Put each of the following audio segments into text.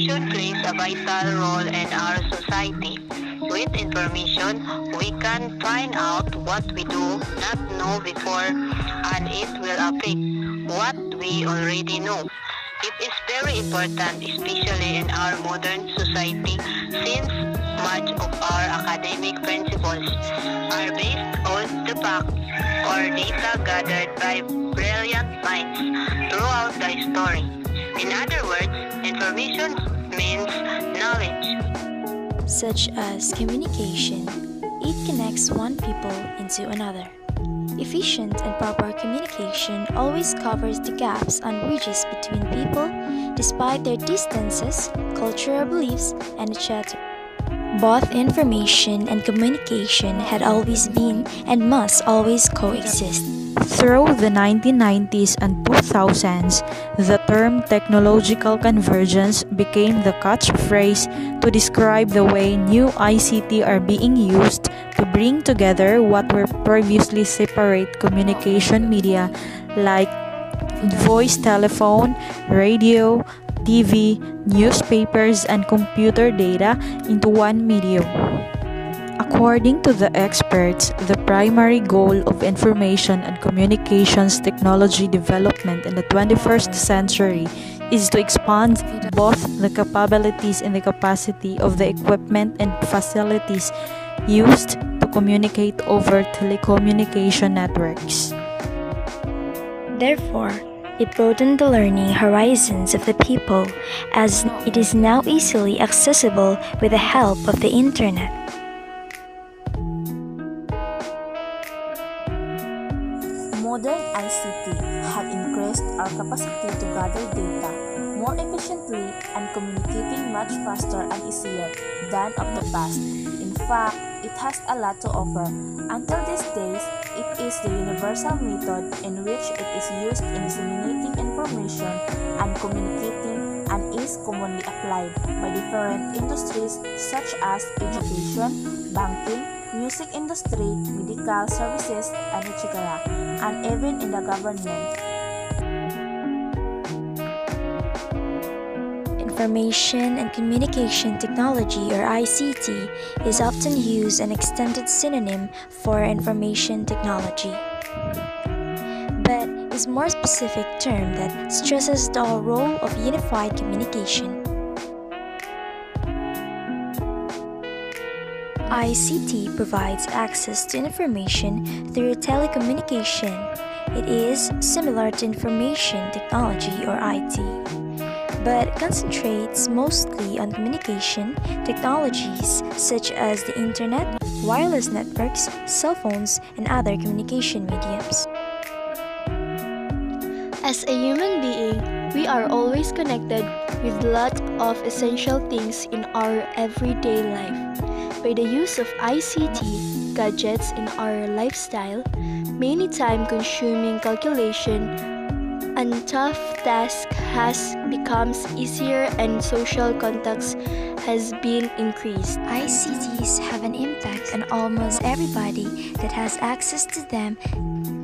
Information plays a vital role in our society. With information, we can find out what we do not know before, and it will affect what we already know. It is very important, especially in our modern society, since much of our academic principles are based on the facts or data gathered by brilliant minds throughout the history. In other words, information means knowledge. Such as communication, it connects one people into another. Efficient and proper communication always covers the gaps and bridges between people despite their distances, cultural beliefs, and etc. Both information and communication had always been and must always coexist. Through the 1990s and 2000s, the term technological convergence became the catchphrase to describe the way new ICT are being used to bring together what were previously separate communication media like voice telephone, radio, TV, newspapers, and computer data into one medium. According to the experts, the primary goal of information and communications technology development in the 21st century is to expand both the capabilities and the capacity of the equipment and facilities used to communicate over telecommunication networks. Therefore, it broadened the learning horizons of the people as it is now easily accessible with the help of the internet. Modern ICT have increased our capacity to gather data more efficiently and communicating much faster and easier than of the past. In fact, it has a lot to offer. Until these days, it is the universal method in which it is used in disseminating information and communicating and is commonly applied by different industries such as education, banking, music industry, medical services, and etc., and even in the government. Information and Communication Technology or ICT is often used an extended synonym for information technology, but is a more specific term that stresses the role of unified communication. ICT provides access to information through telecommunication. It is similar to information technology or IT, but concentrates mostly on communication technologies such as the internet, wireless networks, cell phones, and other communication mediums. As a human being, we are always connected with lots of essential things in our everyday life. By the use of ICT gadgets in our lifestyle, many time-consuming calculation and tough task has become easier and social contacts has been increased. ICTs have an impact on almost everybody that has access to them,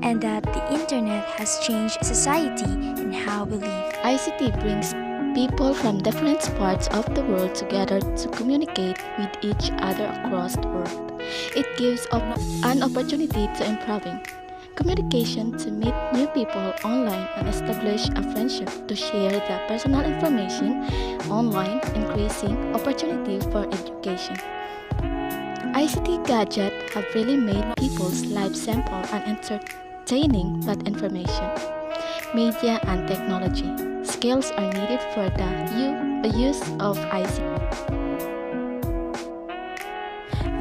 and that the internet has changed society and how we live. ICT brings people from different parts of the world together to communicate with each other across the world. It gives an opportunity to improving communication, to meet new people online and establish a friendship, to share the personal information online, increasing opportunity for education. ICT gadgets have really made people's lives simple and entertaining, but information, media, and technology skills are needed for the use of ICT.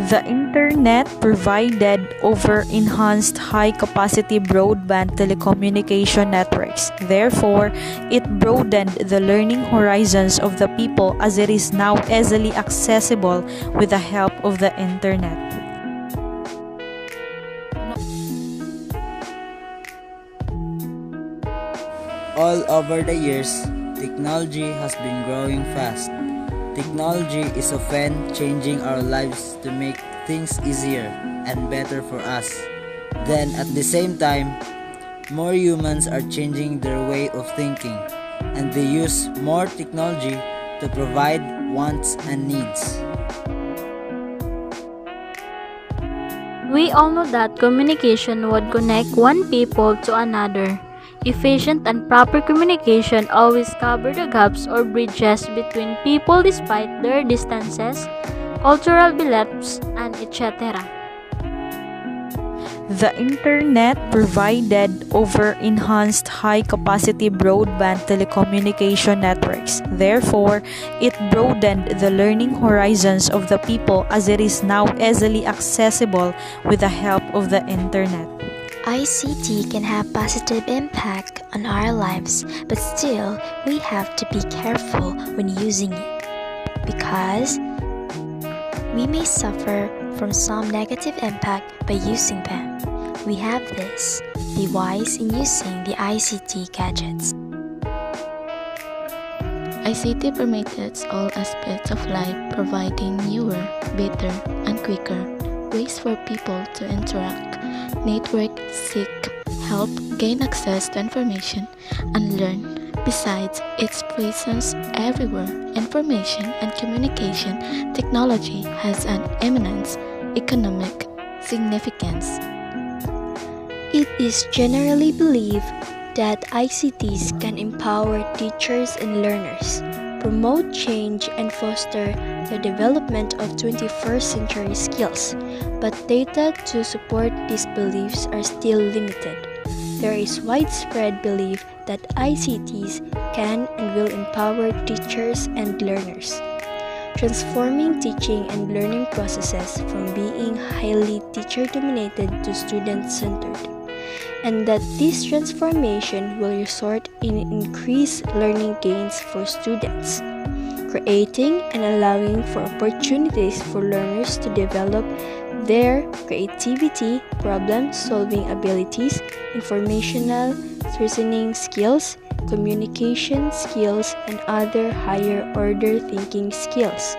The internet provided over enhanced high-capacity broadband telecommunication networks. Therefore, it broadened the learning horizons of the people as it is now easily accessible with the help of the internet. All over the years, technology has been growing fast. Technology is often changing our lives to make things easier and better for us. Then at the same time, more humans are changing their way of thinking, and they use more technology to provide wants and needs. We all know that communication would connect one people to another. Efficient and proper communication always cover the gaps or bridges between people despite their distances, cultural beliefs, and etc. The internet provided over enhanced high-capacity broadband telecommunication networks. Therefore, it broadened the learning horizons of the people as it is now easily accessible with the help of the internet. ICT can have positive impact on our lives, but still, we have to be careful when using it because we may suffer from some negative impact by using them. We have this. Be wise in using the ICT gadgets. ICT permeates all aspects of life, providing newer, better, and quicker ways for people to interact, network, seek help, gain access to information, and learn. Besides its presence everywhere, information and communication technology has an immense economic significance. It is generally believed that ICTs can empower teachers and learners, promote change, and foster the development of 21st century skills, but data to support these beliefs are still limited. There is widespread belief that ICTs can and will empower teachers and learners, transforming teaching and learning processes from being highly teacher-dominated to student-centered, and that this transformation will result in increased learning gains for students, creating and allowing for opportunities for learners to develop their creativity, problem-solving abilities, informational reasoning skills, communication skills, and other higher-order thinking skills.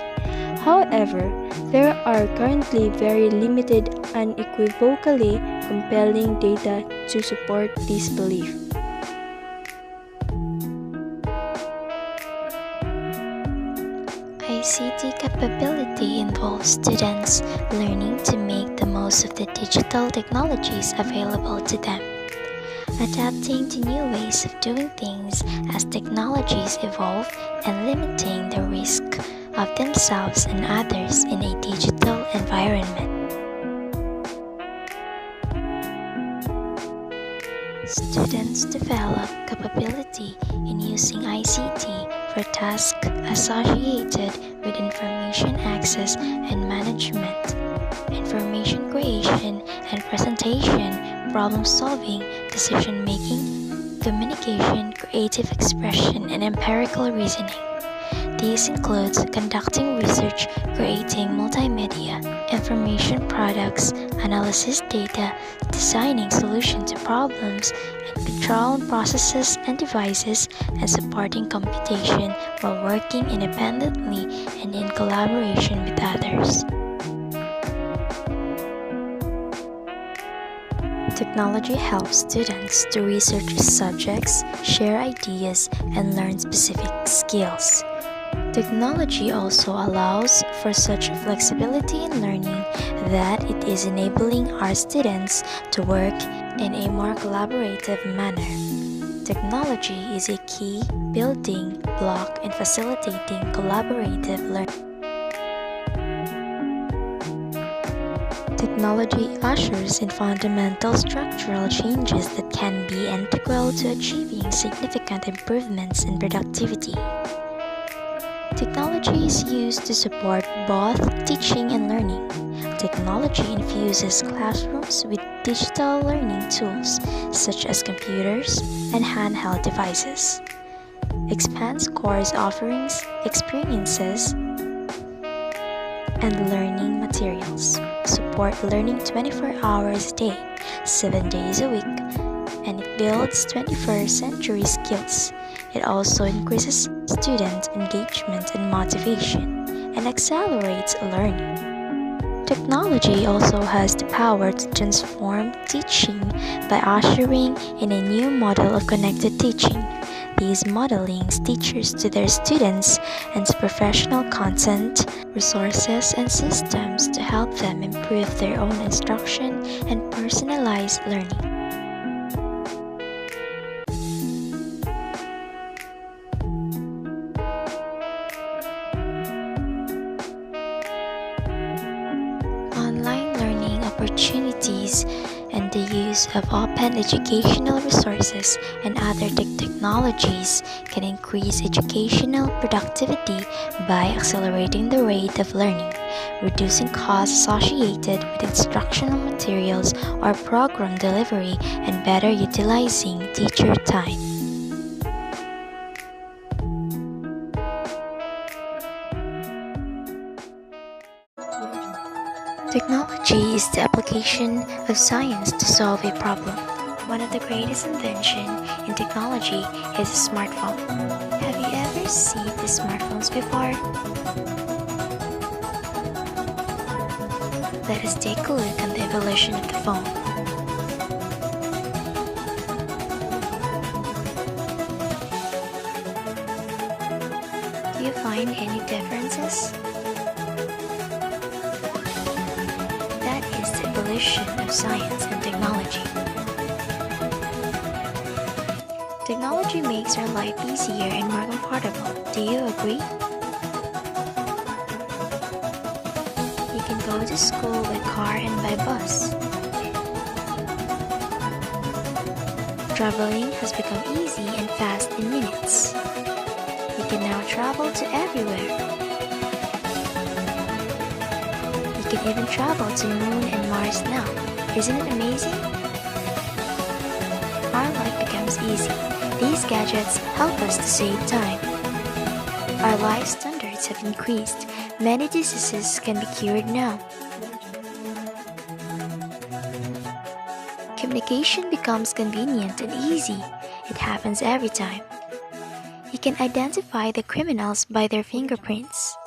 However, there are currently very limited and unequivocally compelling data to support this belief. ICT capability involves students learning to make the most of the digital technologies available to them, adapting to new ways of doing things as technologies evolve, and limiting the risk of themselves and others in a digital environment. Students develop capability in using ICT for tasks associated with information access and management, information creation and presentation, problem-solving, decision-making, communication, creative expression, and empirical reasoning. These includes conducting research, creating multimedia, information products, analysis data, designing solutions to problems, and controlling processes and devices, and supporting computation while working independently and in collaboration with others. Technology helps students to research subjects, share ideas, and learn specific skills. Technology also allows for such flexibility in learning that it is enabling our students to work in a more collaborative manner. Technology is a key building block in facilitating collaborative learning. Technology ushers in fundamental structural changes that can be integral to achieving significant improvements in productivity. Technology is used to support both teaching and learning. Technology infuses classrooms with digital learning tools such as computers and handheld devices, expands course offerings, experiences, and learning materials, support learning 24 hours a day, 7 days a week, and it builds 21st century skills. It also increases student engagement and motivation, and accelerates learning. Technology also has the power to transform teaching by ushering in a new model of connected teaching. activities modeling teachers to their students and professional content, resources, and systems to help them improve their own instruction and personalized learning. Online learning opportunities and the use of open educational resources and other technologies can increase educational productivity by accelerating the rate of learning, reducing costs associated with instructional materials or program delivery, and better utilizing teacher time. Technology is the application of science to solve a problem. One of the greatest inventions in technology is a smartphone. Have you ever seen the smartphones before? Let us take a look at the evolution of the phone. Do you find any differences? Evolution of science and technology. Technology makes our life easier and more comfortable. Do you agree? You can go to school by car and by bus. Traveling has become easy and fast in minutes. You can now travel to everywhere. You can even travel to Moon and Mars now. Isn't it amazing? Our life becomes easy. These gadgets help us to save time. Our life standards have increased. Many diseases can be cured now. Communication becomes convenient and easy. It happens every time. You can identify the criminals by their fingerprints.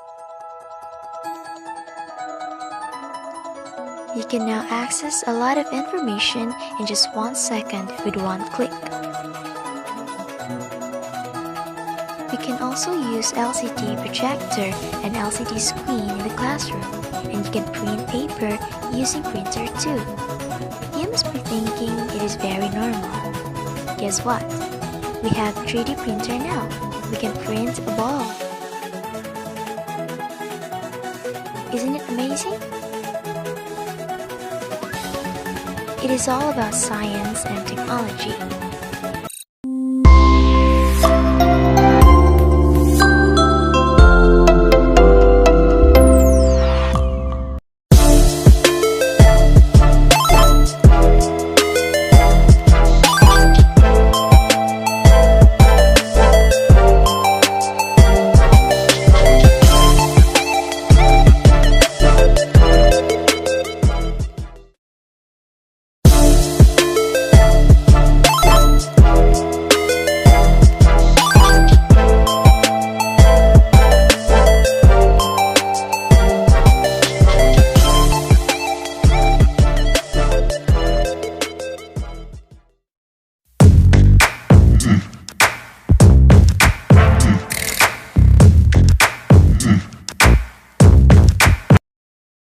You can now access a lot of information in just 1 second with one click. We can also use LCD projector and LCD screen in the classroom, and you can print paper using printer too. You must be thinking it is very normal. Guess what? We have 3D printer now. We can print a ball. Isn't it amazing? It is all about science and technology.